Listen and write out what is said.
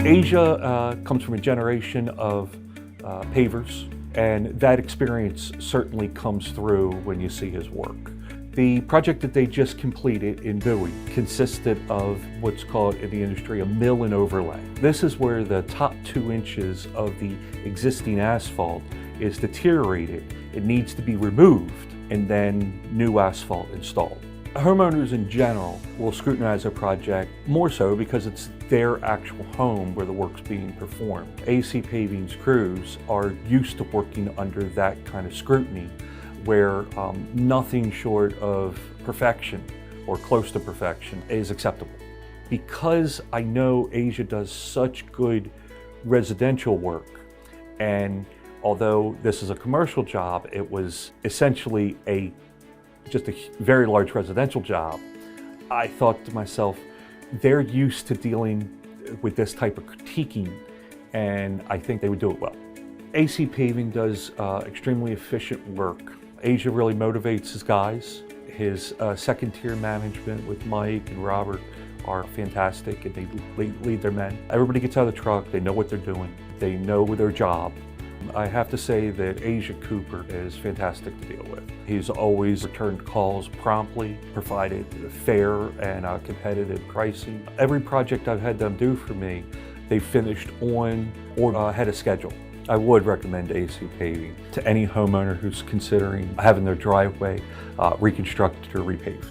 Asia comes from a generation of pavers, and that experience certainly comes through when you see his work. The project that they just completed in Bowie consisted of what's called in the industry a mill and overlay. This is where the top 2 inches of the existing asphalt is deteriorated. It needs to be removed and then new asphalt installed. Homeowners in general will scrutinize a project more so because it's their actual home where the work's being performed. AC Paving's crews are used to working under that kind of scrutiny where nothing short of perfection or close to perfection is acceptable. Because I know Asia does such good residential work, and although this is a commercial job, it was essentially just a very large residential job, I thought to myself, they're used to dealing with this type of critiquing, and I think they would do it well. AC Paving does extremely efficient work. Asia really motivates his guys. His second tier management with Mike and Robert are fantastic, and they lead their men. Everybody gets out of the truck, they know what they're doing, they know their job. I have to say that Asia Cooper is fantastic to deal with. He's always returned calls promptly, provided fair and competitive pricing. Every project I've had them do for me, they finished on or ahead of schedule. I would recommend AC Paving to any homeowner who's considering having their driveway reconstructed or repaved.